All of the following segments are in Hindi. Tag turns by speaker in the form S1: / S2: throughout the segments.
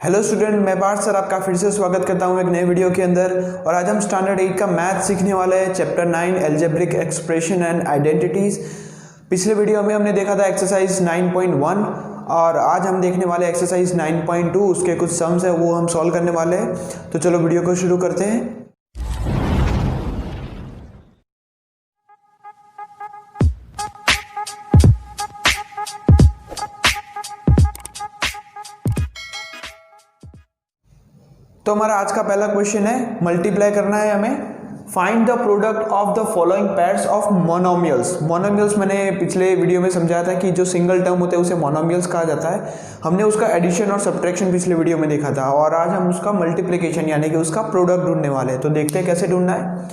S1: हेलो स्टूडेंट, मैं पार्थ सर आपका फिर से स्वागत करता हूं एक नए वीडियो के अंदर। और आज हम स्टैंडर्ड 8 का मैथ सीखने वाले हैं, chapter 9 algebraic expression and identities. पिछले वीडियो में हमने देखा था एक्सरसाइज 9.1 और आज हम देखने वाले एक्सरसाइज 9.2। उसके कुछ सम्स है वो हम सॉल्व करने वाले हैं। तो चलो वीडियो को शुरू करते हैं। तो हमारा आज का पहला क्वेश्चन है, मल्टीप्लाई करना है हमें। Find the product of the following pairs of monomials. Monomials मैंने पिछले वीडियो में समझाया था कि जो सिंगल टर्म होते हैं उसे मोनोमियल्स कहा जाता है। हमने उसका एडिशन और सब्ट्रैक्शन पिछले वीडियो में देखा था और आज हम उसका मल्टीप्लिकेशन यानी कि उसका प्रोडक्ट ढूंढने वाले हैं। तो देखते हैं कैसे ढूंढना है।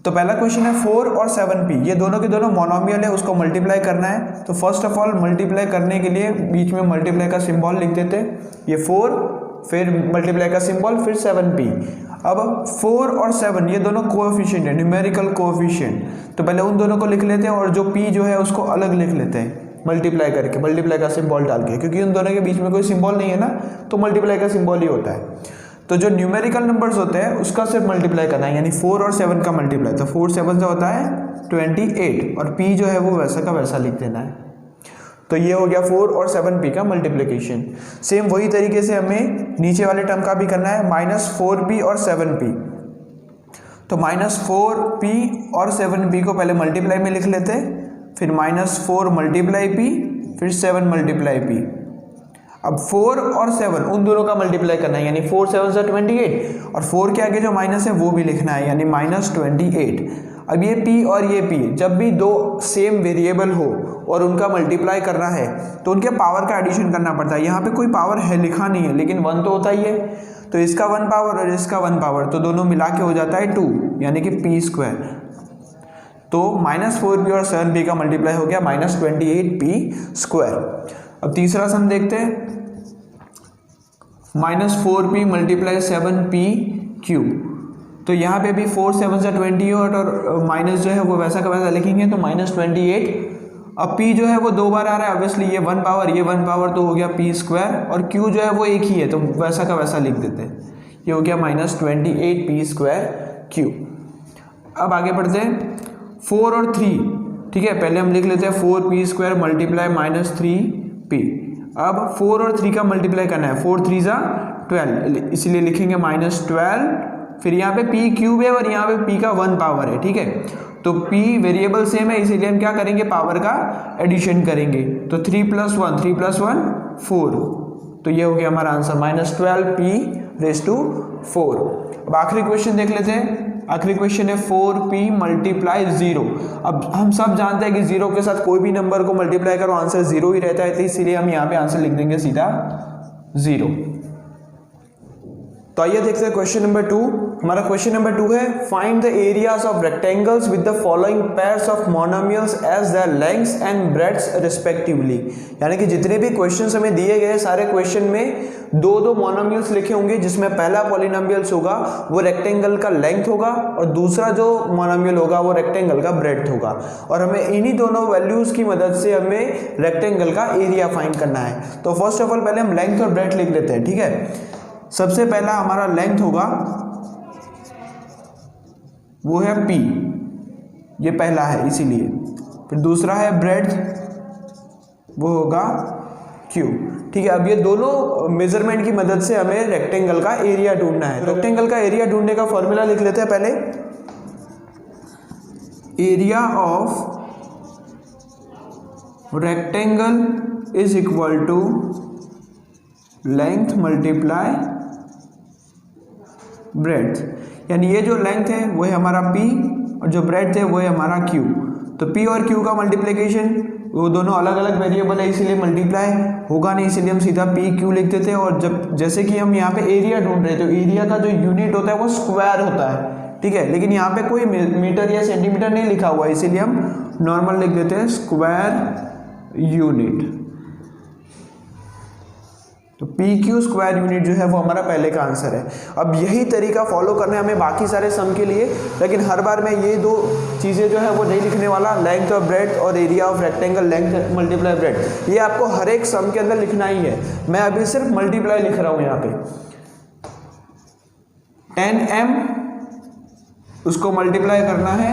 S1: तो पहला क्वेश्चन है 4 और 7p, ये दोनों के दोनों मोनोमियल है, उसको मल्टीप्लाई करना है। तो फर्स्ट ऑफ ऑल मल्टीप्लाई करने के लिए बीच में मल्टीप्लाई का सिंबल लिख देते हैं, ये 4, फिर मल्टीप्लाई का सिंबल, फिर 7p। अब 4 और 7 ये दोनों कोएफिशिएंट है, न्यूमेरिकल कोएफिशिएंट। तो पहले उन दोनों को लिख लेते हैं और जो p जो है उसको अलग लिख लेते हैं मल्टीप्लाई करके, मल्टीप्लाई का सिंबल डाल के, क्योंकि उन दोनों के बीच में कोई सिंबल नहीं है ना, तो मल्टीप्लाई का सिंबल ही होता है। तो जो न्यूमेरिकल नंबर्स होते हैं उसका सिर्फ मल्टीप्लाई करना है, यानी 4 और 7 का मल्टीप्लाई। तो 4 7 से होता है 28 और p जो है वो वैसा का वैसा लिख देना है। तो ये हो गया 4 और 7p का मल्टीप्लिकेशन। सेम वही तरीके से हमें नीचे वाले टर्म का भी करना है, -4p और 7p। तो -4p और 7p को पहले मल्टीप्लाई में लिख लेते हैं, फिर -4 मल्टीप्लाई p, फिर 7 मल्टीप्लाई p। अब 4 और 7 उन दोनों का मल्टीप्लाई करना है, यानी 4 7 से 28 और 4 के आगे जो माइनस है वो भी लिखना है, यानी -28। अब ये p और ये p जब भी दो सेम वेरिएबल हो और उनका मल्टीप्लाई करना है तो उनके पावर का एडिशन करना पड़ता है। यहाँ पे कोई पावर है लिखा नहीं है, लेकिन 1 तो होता ही है। तो इसका 1 पावर और इसका 1 पावर, तो दोनों मिला के हो जाता है 2, यानी कि p²। तो -4p और 7p का मल्टीप्लाई हो गया -28p²। अब तीसरा सम देखते हैं, -4p मल्टीप्लाई 7p³। तो यहाँ पे भी 4 7 से 28 और माइनस जो है वो वैसा का वैसा लिखेंगे, तो -28। अब p जो है वो 2 बार आ रहा है, ऑब्वियसली ये 1 पावर ये 1 पावर, तो हो गया p² और q जो है वो एक ही है, तो वैसा का वैसा लिख देते हैं। ये हो गया -28p²q। अब आगे बढ़ते हैं 4 और 3, ठीक है। पहले हम लिख लेते हैं 4p² मल्टीप्लाई -3p। अब 4 और 3 का मल्टीप्लाई करना है, 4 3 = 12, इसलिए लिखेंगे -12। फिर यहाँ पे p³ है और यहाँ पे p का 1 पावर है, ठीक है। तो p वेरिएबल सेम है, इसीलिए हम क्या करेंगे, पावर का एडिशन करेंगे। तो 3 + 1 3 + 1 4। तो ये हो गया हमारा आंसर -12p⁴। अब आखिरी क्वेश्चन देख लेते हैं। आखिरी क्वेश्चन है 4p मल्टीप्लाई 0। अब हम सब जानते हैं कि 0 के साथ कोई भी नंबर को मल्टीप्लाई करो आंसर 0 ही रहता है, तो इसीलिए हम यहाँ पे आंसर लिख देंगे सीधा 0। तो आइए देखते हैं क्वेश्चन नंबर 2। हमारा क्वेश्चन नंबर 2 है, find the areas of rectangles with the following pairs of monomials as their lengths and breadths respectively. यानी कि जितने भी क्वेश्चंस हमें दिए गए सारे क्वेश्चन में दो दो मोनोमियल्स लिखे होंगे, जिसमें पहला पॉलिनोमियल्स होगा वो रेक्टेंगल का लेंथ होगा और दूसरा जो मोनोमियल होगा वो रेक्टेंगल का ब्रेड्थ होगा। और हमें इन्हीं दोनों वैल्यूज की मदद से हमें रेक्टेंगल का एरिया फाइंड करना है। तो फर्स्ट ऑफ ऑल पहले हम लेंथ और ब्रेड्थ लिख लेते हैं, ठीक है। सबसे पहला हमारा लेंथ होगा वो है p, ये पहला है इसीलिए। फिर दूसरा है ब्रेड्थ, वो होगा q, ठीक है। अब ये दोनों मेजरमेंट की मदद से हमें रेक्टेंगल का एरिया ढूंढना है। रेक्टेंगल का एरिया ढूंढने का फॉर्मूला लिख लेते हैं पहले। Area of rectangle is equal to length multiply breadth, यानी ये जो लेंथ है वो है हमारा p और जो ब्रेड्थ है वो है हमारा q। तो p और q का मल्टीप्लिकेशन, वो दोनों अलग अलग वेरिएबल है इसीलिए मल्टीप्लाई होगा नहीं, इसीलिए हम सीधा p q लिख देते हैं। और जब जैसे कि हम यहाँ पे एरिया ढूंढ रहे हैं तो एरिया का जो यूनिट होता है वो स्क्वायर होता है, ठीक है। लेकिन यहाँ पे कोई मीटर या सेंटीमीटर नहीं लिखा हुआ है, इसीलिए हम नॉर्मल लिख देते हैं स्क्वायर यूनिट। तो पी क्यू स्क्वायर यूनिट जो है वो हमारा पहले का आंसर है। अब यही तरीका फॉलो करना है हमें बाकी सारे सम के लिए, लेकिन हर बार मैं ये दो चीज़ें जो है वो नहीं लिखने वाला, लेंथ ऑफ ब्रेड्थ और area of rectangle length multiply breadth, ये आपको हर एक सम के अंदर लिखना ही है। मैं अभी सिर्फ मल्टीप्लाई लिख रहा हूँ यहाँ पे। 10m उसको मल्टीप्लाई करना है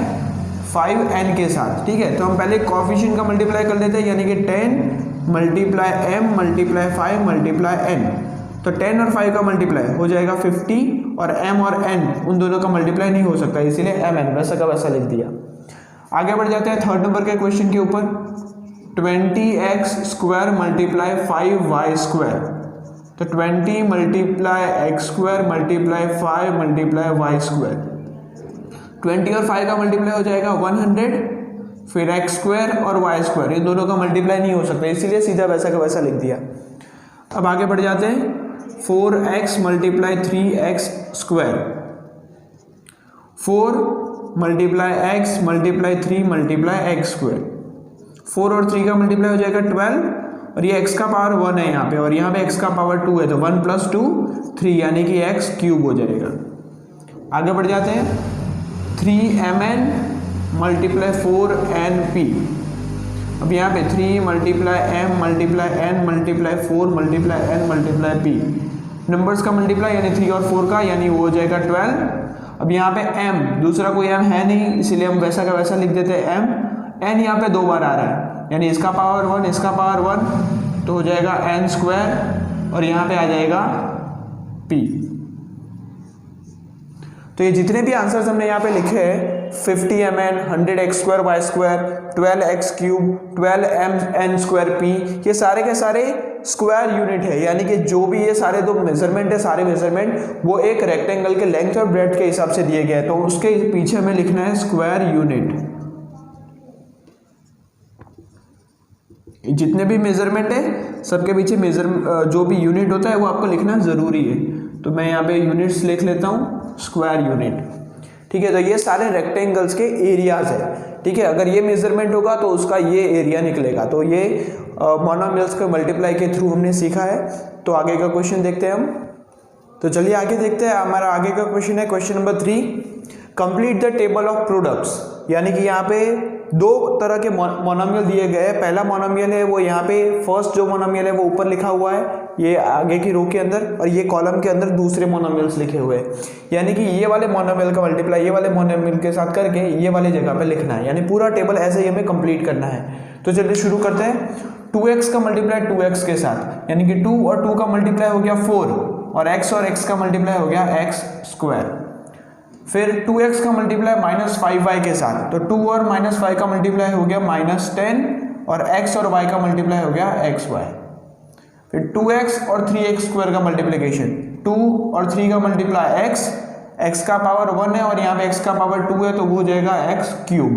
S1: 5n के साथ, ठीक है। तो हम पहले कोएफिशिएंट का मल्टीप्लाई कर लेते हैं, यानी कि 10 multiply m multiply 5 multiply n। तो 10 और 5 का मल्टीप्लाई हो जाएगा 50 और m और n उन दोनों का मल्टीप्लाई नहीं हो सकता, इसीलिए mn वैसा का वैसा लिख दिया। आगे बढ़ जाते हैं थर्ड नंबर के क्वेश्चन के ऊपर। 20x square multiply 5y square. तो 20 multiply x square multiply 5 multiply y square. 20 और 5 का मल्टीप्लाई हो जाएगा 100, फिर एक्स स्क्वायर और वाई स्क्वायर, इन दोनों का मल्टीप्लाई नहीं हो सकता, इसीलिए सीधा वैसा का वैसा लिख दिया। अब आगे बढ़ जाते हैं। 4x multiply 3x square. 4 multiply x multiply 3 multiply x square. 4 और 3 का मल्टीप्लाई हो जाएगा 12, और ये x का पावर 1 है यहाँ पे, और यहाँ पे x का पावर 2 है, तो 1 + 2 3, यानी कि x क्यूब हो जाएगा। आगे बढ़ जाते हैं। 3mn multiply 4np। अब यहाँ पे 3 multiply m multiply n multiply 4 multiply n multiply p, numbers का मल्टीप्लाई यानी 3 और 4 का, यानी वो हो जाएगा 12। अब यहाँ पे m, दूसरा कोई m है नहीं, इसीलिए हम वैसा का वैसा लिख देते हैं m। n यहाँ पे 2 बार आ रहा है, यानी इसका पावर 1 इसका पावर 1, तो हो जाएगा n स्क्वायर, और यहाँ पे आ जाएगा p। तो ये जितने भी आंसर्स हमने यहाँ पे लिखे हैं, 50mn, 100x square y square, 12x cube, 12mn square p, ये सारे के सारे स्क्वायर यूनिट है, यानी कि जो भी ये सारे दो मेजरमेंट है, सारे मेजरमेंट वो एक रेक्टेंगल के लेंथ और ब्रेड्थ के हिसाब से दिए गए हैं, तो उसके पीछे हमें लिखना है स्क्वायर यूनिट। जितने भी मेजरमेंट है सबके पीछे जो भी यूनिट होता है वो आपको लिखना जरूरी है। तो मैं यहाँ पे यूनिट्स लिख लेता हूँ, स्क्वायर यूनिट, ठीक है। तो ये सारे रेक्टेंगल्स के एरियाज है, ठीक है। अगर ये मेजरमेंट होगा तो उसका ये एरिया निकलेगा। तो ये मोनोमियल्स के मल्टीप्लाई के थ्रू हमने सीखा है। तो आगे का क्वेश्चन देखते हैं हम। तो चलिए आगे देखते हैं। हमारा आगे का क्वेश्चन है question number 3, complete the table of products. यानी कि यहाँ पे दो तरह के मोनोमियल दिए गए हैं। पहला मोनोमियल है वो यहाँ पे फर्स्ट जो मोनोमियल है वो ऊपर लिखा हुआ है, ये आगे की रो के अंदर, और ये कॉलम के अंदर दूसरे मोनोमियल्स लिखे हुए हैं। यानी कि ये वाले मोनोमियल का मल्टीप्लाई ये वाले मोनोमियल के साथ करके ये वाले जगह पे लिखना है, यानी पूरा टेबल ऐसे ही हमें कंप्लीट करना है। तो चलिए शुरू करते हैं। 2x का मल्टीप्लाई 2x के साथ, यानी कि 2 और 2 का मल्टीप्लाई हो गया 4, और x और x का मल्टीप्लाई हो गया x स्क्वायर। फिर 2x का मल्टीप्लाई -5y के साथ, तो 2 और -5 का मल्टीप्लाई हो गया -10, और x और y का मल्टीप्लाई हो गया xy। फिर 2x और 3x स्क्वायर का मल्टीप्लिकेशन, 2 और 3 का मल्टीप्लाई x का पावर 1 है और यहाँ पे x का पावर 2 है, तो वो हो जाएगा x क्यूब।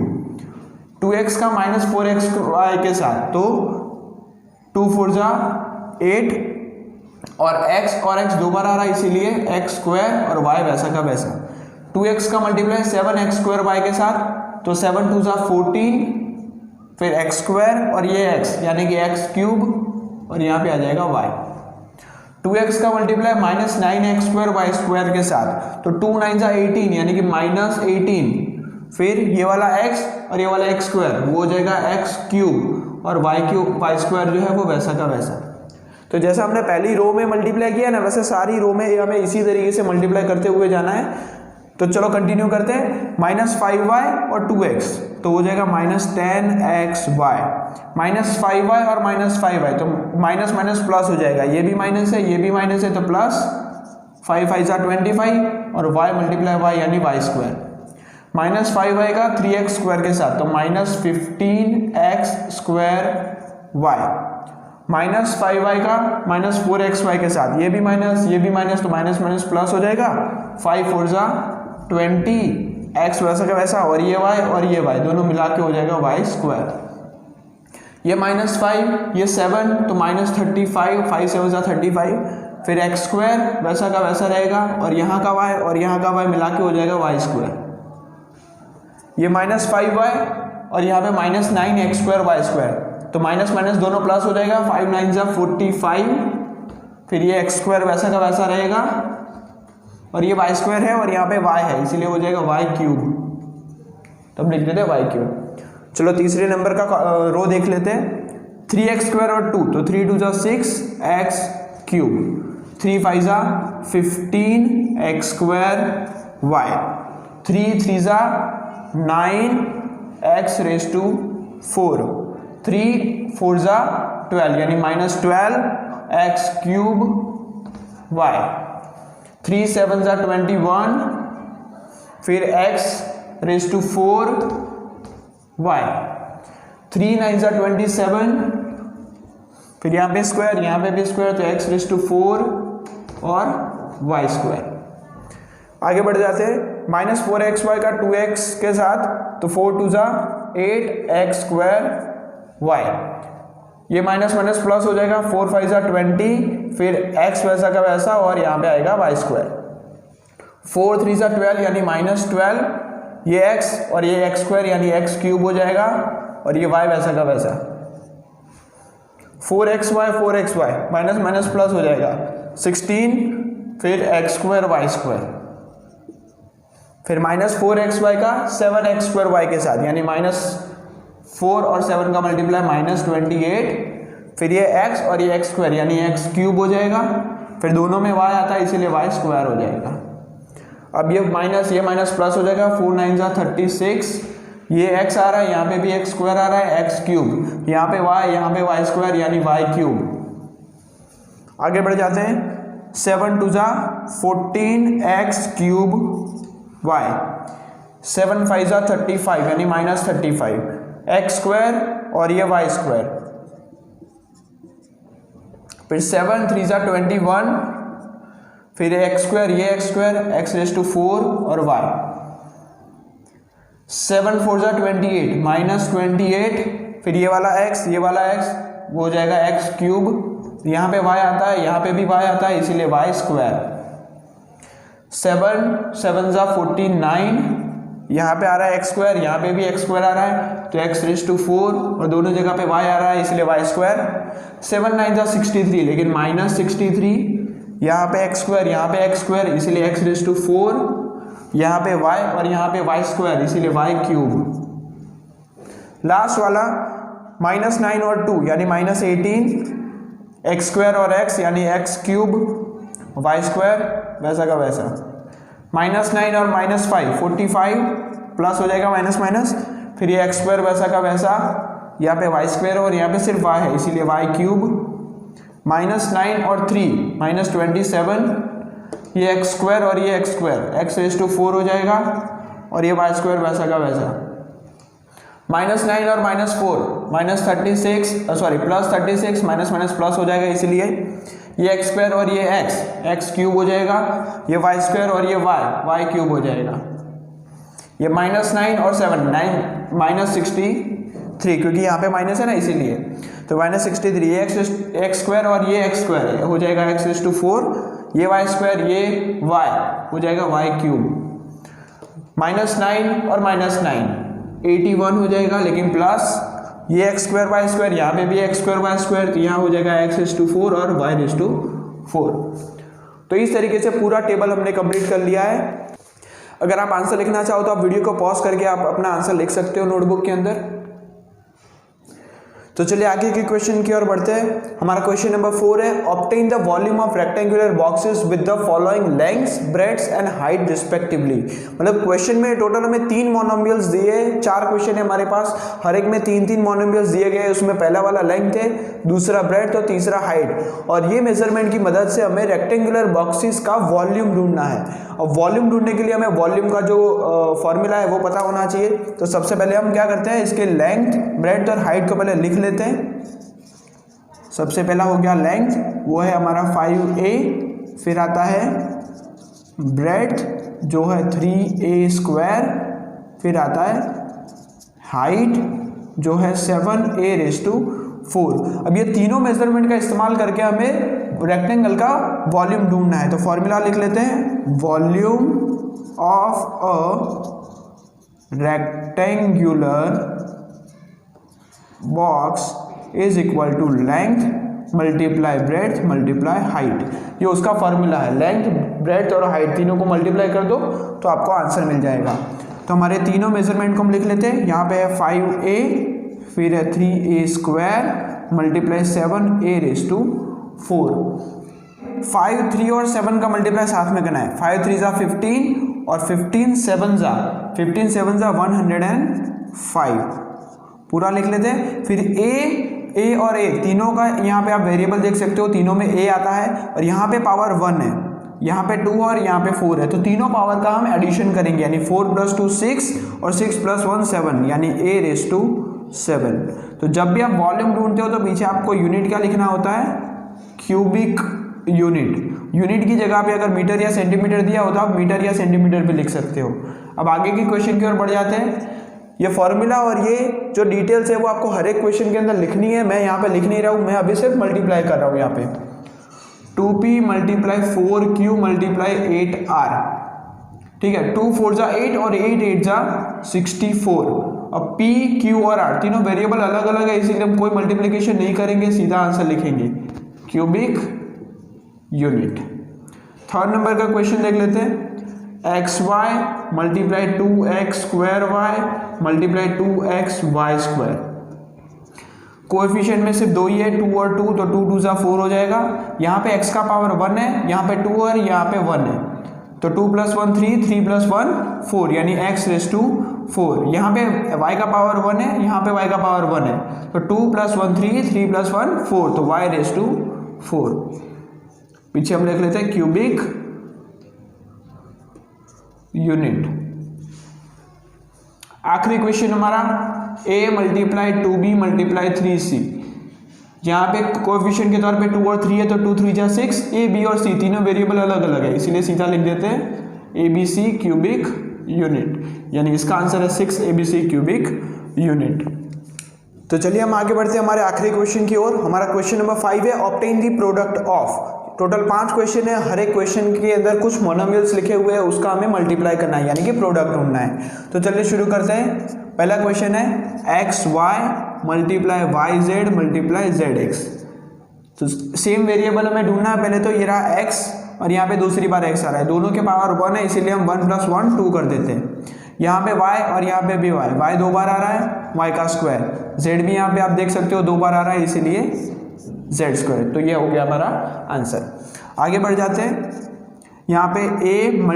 S1: 2x का -4xy के साथ, तो 2 4 जा 8, और x और x 2 बार आ रहा है, इसीलिए x स्क्वायर, और y वैसा का वैसा। 2x का मल्टीप्लाई 7x स्क्वायर y के साथ, तो 7 2 जा 14, फिर x स्क्वायर और ये x, यानी कि x क्यूब, और यहाँ पे आ जाएगा y। 2x का multiply -9x square y square के साथ, तो 2 9 जा 18, यानी कि -18, फिर ये वाला x और ये वाला x स्क्वायर, वो हो जाएगा x क्यूब, और y स्क्वायर जो है वो वैसा का वैसा। तो जैसा हमने पहली रो में मल्टीप्लाई किया ना, वैसे सारी रो में हमें इसी तरीके से मल्टीप्लाई करते हुए जाना है। तो चलो कंटिन्यू करते हैं। -5y और 2x, तो हो जाएगा -10xy, -5y और -5y, तो माइनस माइनस प्लस हो जाएगा, ये भी माइनस है ये भी माइनस है, तो प्लस 5 5 जा 25, और y मल्टीप्लाई y यानी y स्क्वायर। -5y का 3x स्क्वायर के साथ, तो -15x स्क्वायर y, -5y का -4xy के साथ, ये भी माइनस, तो माइनस माइनस प्लस हो जाएगा, 5 4 जा 20, x वैसा का वैसा, और ये y और ये y दोनों मिला के हो जाएगा y स्क्वायर। ये -5 ये 7, तो -35, 5 7 जा 35, फिर x स्क्वायर वैसा का वैसा रहेगा, और यहाँ का y और यहाँ का y मिला के हो जाएगा y स्क्वायर। ये -5y और यहाँ पे -9x स्क्वायर y स्क्वायर, तो माइनस माइनस दोनों प्लस हो जाएगा, 5 9 जा 45, फिर ये एक्स स्क्वायर वैसा का वैसा रहेगा, और ये वाई स्क्वायर है और यहाँ पे वाई है, इसीलिए हो जाएगा वाई क्यूब, तो हम लिख देते हैं वाई क्यूब। चलो तीसरे नंबर का रो देख लेते हैं। 3x स्क्वायर और 2, तो 3 2 6 एक्स क्यूब, 3 5 जा 15 एक्स स्क्वायर वाई, 3 3 जा 9 एक्स रेज टू 4, 3 4 जा 12 यानी -12 एक्स क्यूब वाई, 3 7 जा 21 फिर एक्स रेज टू 4 वाई, 3 9 जा 27 फिर यहाँ पे स्क्वायर यहाँ पे भी स्क्वायर, तो एक्स रेज टू 4 और वाई स्क्वायर। आगे बढ़ जाते हैं, -4xy का 2x के साथ, तो 4 2 जा 8 एक्स स्क्वायर वाई, ये माइनस माइनस प्लस हो जाएगा, 4 5 जा 20 फिर x वैसा का वैसा और यहाँ पे आएगा वाई स्क्वायर, 4 3 जा 12 यानी -12, ये x और ये एक्स स्क्वायर यानी एक्स क्यूब हो जाएगा, और ये y वैसा का वैसा, 4xy माइनस माइनस प्लस हो जाएगा, 16 फिर एक्स स्क्वायर वाई स्क्वायर, फिर -4xy का 7x स्क्वायर वाई के साथ यानी -4 और 7 का मल्टीप्लाई -28, फिर ये x और ये एक्स स्क्वायर यानी एक्स क्यूब हो जाएगा, फिर दोनों में y आता है इसीलिए वाई स्क्वायर हो जाएगा। अब ये माइनस प्लस हो जाएगा, 4 9 जा 36, ये x आ रहा है, यहाँ पे भी x स्क्वायर आ रहा है, एक्स क्यूब, यहाँ पे y यहाँ पे वाई स्क्वायर यानी वाई क्यूब। आगे बढ़ जाते हैं, 7 2 जा 14 एक्स क्यूब वाई, 7 5 जा 35 यानी -35 एक्स स्क्वायर और ये वाई स्क्वायर, फिर 7 3 जा 21 फिर एक्स स्क्वायर ये x square, x raise to 4 और वाई, 7 4 जा 28 -28 फिर ये वाला x वो हो जाएगा एक्स क्यूब, यहाँ पे y आता है यहाँ पे भी y आता है इसीलिए वाई स्क्वायर, 7 7 जा 49 यहाँ पे आ रहा है एक्स स्क्वायर यहाँ पे भी एक्स स्क्वायर आ रहा है, तो एक्स रेज टू 4 और दोनों जगह पे y आ रहा है इसलिए वाई स्क्वायर, 7 9 जा 63 लेकिन -63 यहाँ पे एक्स स्क्वायर यहाँ पे एक्स स्क्वायर इसीलिए एक्स रेज टू 4, यहाँ पे y और यहाँ पे वाई स्क्वायर इसीलिए वाई क्यूब। लास्ट वाला -9 और 2 यानी -18 एक्स स्क्वायर और x यानी एक्स क्यूब वाई स्क्वायर वैसा का वैसा, -9 और -5 45 प्लस हो जाएगा माइनस माइनस, फिर ये एक्स स्क्वायर वैसा का वैसा, यहाँ पे वाई स्क्वायर और यहाँ पे सिर्फ y है इसीलिए वाई क्यूब, -9 और 3 -27 ये एक्स स्क्वायर और ये x square x raise to 4 हो जाएगा और ये वाई स्क्वायर वैसा का वैसा, -9 और -4 +36 माइनस माइनस प्लस हो जाएगा इसीलिए ये एक्स स्क्वायर और ये एक्स क्यूब हो जाएगा, ये वाई स्क्वायर और ये वाई क्यूब हो जाएगा, ये -9 और 7 -63 क्योंकि यहाँ पे माइनस है ना इसीलिए, तो -63 ये एक्स स्क्वायर और ये एक्स स्क्वायर हो जाएगा एक्स रेज टू 4, ये वाई स्क्वायर ये वाई हो जाएगा वाई क्यूब, -9 और -9 81 हो जाएगा लेकिन प्लस ये एक्स स्क्वायर वाई स्क्वायर यहाँ पे भी एक्स स्क्वायर वाई स्क्वायर, तो यहाँ हो जाएगा एक्स रेज टू 4 और वाई रेज टू 4। तो इस तरीके से पूरा टेबल हमने कंप्लीट कर लिया है। अगर आप आंसर लिखना चाहो तो आप वीडियो को पॉज करके आप अपना आंसर लिख सकते हो नोटबुक के अंदर। तो चलिए आगे के क्वेश्चन की ओर बढ़ते हैं। हमारा क्वेश्चन नंबर 4 है, obtain the volume of rectangular boxes with the following lengths breadths and height respectively. मतलब क्वेश्चन में टोटल हमें 3 मोनोमियल्स दिए, 4 क्वेश्चन है हमारे पास, हर एक में 3 मोनोमियल्स दिए गए, उसमें पहला वाला लेंथ है, दूसरा ब्रेड्थ और तीसरा हाइट, और ये मेजरमेंट की मदद से हमें रेक्टेंगुलर बॉक्सेस का वॉल्यूम ढूंढना है। और वॉल्यूम ढूंढने के लिए हमें वॉल्यूम का जो फॉर्मूला है वो पता होना चाहिए। तो सबसे पहले हम क्या करते हैं, इसके लेंथ ब्रेड्थ और हाइट को पहले लिख लेते हैं। सबसे पहला हो गया लेंथ, वो है हमारा 5a, फिर आता है ब्रेड्थ जो है 3a², फिर आता है हाइट जो है 7a⁴। अब ये तीनों मेजरमेंट का इस्तेमाल करके हमें रेक्टेंगल का वॉल्यूम ढूंढना है। तो फॉर्मूला लिख लेते हैं, volume of a rectangular box is equal to length multiply breadth multiply height, ये उसका फॉर्मूला है। लेंथ, ब्रेड्थ और हाइट तीनों को मल्टीप्लाई कर दो तो आपको आंसर मिल जाएगा। तो हमारे तीनों मेजरमेंट को हम लिख लेते हैं। यहाँ पे है 5a, फिर है 3a square multiply 7a raise to 4। 5, 3 और 7 का मल्टीप्लाई साथ में करना है। 5 3 15 और 15 7 105 पूरा लिख लेते हैं। फिर a और a तीनों का यहाँ पे आप वेरिएबल देख सकते हो, तीनों में a आता है और यहाँ पे पावर 1 है, यहाँ पे 2 और यहाँ पे 4 है, तो तीनों पावर का हम एडिशन करेंगे, यानी 4 + 2 6 और 6 + 1 7, यानी a रेज़ टू 7। तो जब भी आप वॉल्यूम ढूंढते हो तो पीछे आपको यूनिट क्या लिखना होता है, क्यूबिक यूनिट। यूनिट की जगह पे अगर मीटर या सेंटीमीटर दिया होता है आप मीटर या सेंटीमीटर पे लिख सकते हो। अब आगे की क्वेश्चन की ओर बढ़ जाते हैं। ये फॉर्मूला और ये जो डिटेल्स है वो आपको हर एक क्वेश्चन के अंदर लिखनी है। मैं यहाँ पे लिख नहीं रहा हूँ, मैं अभी सिर्फ मल्टीप्लाई कर रहा हूँ। यहाँ पे 2p × 4q × 8r, ठीक है। 2 4 8 और 8 8 64। अब p, q और r तीनों वेरिएबल अलग अलग है, इसीलिए हम कोई मल्टीप्लिकेशन नहीं करेंगे, सीधा आंसर लिखेंगे क्यूबिक यूनिट। थर्ड नंबर का क्वेश्चन देख लेते हैं। xy × 2x² multiply 2xy²। Coefficient में सिर्फ 2 ही है, 2 और 2, तो 2 2 = 4 हो जाएगा। यहाँ पे x का पावर 1 है, यहाँ पे 2 और यहाँ पे 1 है, तो 2 + 1 3, 3 + 1 4, यानी x रेज़ टू 4। यहाँ पे y का पावर 1 है, यहाँ पे y का पावर 1 है, तो 2 + 1 3, 3 + 1 4, तो y रेज़ टू 4। पीछे हम लिख लेते हैं क्यूबिक यूनिट। आखिरी क्वेश्चन हमारा a × 2b × 3c। यहाँ पे कोएफिशिएंट के तौर पे 2 और 3 है, तो 2 3 = 6। a, b और c तीनों वेरिएबल अलग अलग है, इसीलिए सीधा लिख देते हैं abc क्यूबिक यूनिट, यानी इसका आंसर है 6 abc क्यूबिक यूनिट। तो चलिए हम आगे बढ़ते हैं हमारे आखिरी क्वेश्चन की ओर। हमारा क्वेश्चन नंबर 5 है, obtain the product of. Total 5 question है, हर एक क्वेश्चन के अंदर कुछ मोनोमियल्स लिखे हुए हैं, उसका हमें मल्टीप्लाई करना है, यानी कि प्रोडक्ट ढूंढना है। तो चलिए शुरू करते हैं। पहला क्वेश्चन है xy × yz × zx। तो सेम वेरिएबल हमें ढूंढना है। पहले तो ये रहा x और यहाँ पे दूसरी बार x आ रहा है, दोनों के पावर 1 है, इसीलिए हम 1 + 1 2 कर देते हैं। यहाँ पे y और यहाँ पे भी y 2 बार आ रहा है, y का स्क्वायर। z भी यहाँ पे आप देख सकते हो 2 बार आ रहा है, इसीलिए z²। तो ये हो गया हमारा आंसर। आगे बढ़ जाते हैं। यहाँ पे a × -a² ×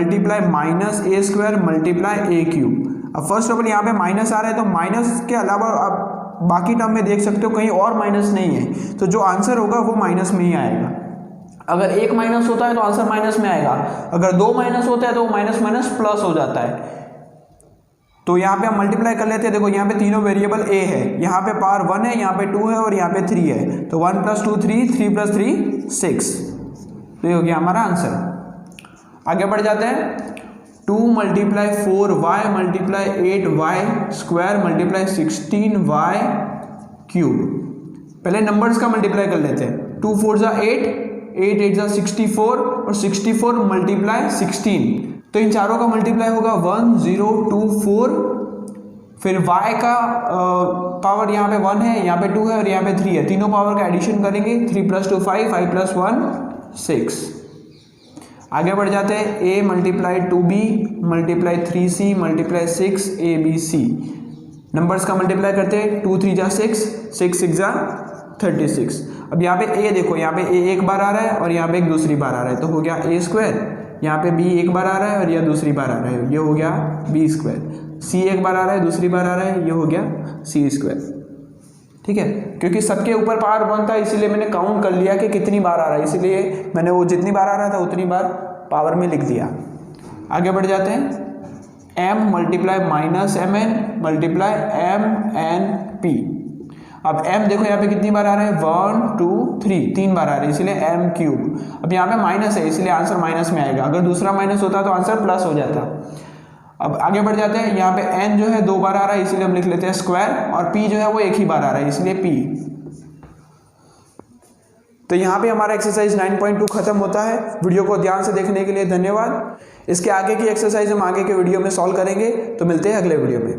S1: a³। अब फर्स्ट ऑफ ऑल यहाँ पे माइनस आ रहा है, तो माइनस के अलावा आप बाकी टर्म में देख सकते हो कहीं और माइनस नहीं है, तो जो आंसर होगा वो माइनस में ही आएगा। अगर एक माइनस होता है तो आंसर माइनस में आएगा, अगर 2 माइनस होता है तो वो माइनस माइनस प्लस हो जाता है। तो यहाँ पे हम मल्टीप्लाई कर लेते हैं। देखो यहाँ पे तीनों वेरिएबल a है, यहाँ पे पावर 1 है, यहाँ पे 2 है और यहाँ पे 3 है, तो 1 + 2 3, 3 + 3 6। तो ये हो गया हमारा आंसर। आगे बढ़ जाते हैं। 2 × 4y × 8y² × 16y³। पहले नंबर्स का मल्टीप्लाई कर लेते हैं। 2 4 = 8, 8 8 = 64 और 64 × 16, तो इन चारों का मल्टीप्लाई होगा 1 0 2 4। फिर y का पावर यहाँ पे 1 है, यहाँ पे 2 है और यहाँ पे 3 है, तीनों पावर का एडिशन करेंगे। 3 + 2 5, 5 + 1 6। आगे बढ़ जाते हैं। a × 2b × 3c × 6abc। Numbers का मल्टीप्लाई करते हैं। 2 3 = 6, 6 6 = 36। अब यहाँ पे a देखो, यहाँ पे a एक बार आ रहा है और यहाँ पे एक दूसरी बार आ रहा है, तो हो गया a²। यहाँ पे b एक बार आ रहा है और यह दूसरी बार आ रहा है, ये हो गया b²। c एक बार आ रहा है, दूसरी बार आ रहा है, ये हो गया c²। ठीक है, क्योंकि सबके ऊपर पावर 1 था, इसीलिए मैंने काउंट कर लिया कि कितनी बार आ रहा है, इसीलिए मैंने वो जितनी बार आ रहा था उतनी बार पावर में लिख दिया। आगे बढ़ जाते हैं। m × -mn × mnp। अब m देखो यहाँ पे कितनी बार आ रहा है, 1 2 3, 3 बार आ रहा है, इसलिए m³। अब यहाँ पे माइनस है, इसलिए आंसर माइनस में आएगा। अगर दूसरा माइनस होता तो आंसर प्लस हो जाता। अब आगे बढ़ जाते हैं। यहाँ पे n जो है 2 बार आ रहा है, इसलिए हम लिख लेते हैं स्क्वायर, और p जो है वो एक ही बार आ रहा है, इसलिए p। तो यहाँ पे हमारा एक्सरसाइज 9.2 खत्म होता है। वीडियो को ध्यान से देखने के लिए धन्यवाद। इसके आगे की एक्सरसाइज हम आगे के वीडियो में सॉल्व करेंगे, तो मिलते हैं अगले वीडियो में।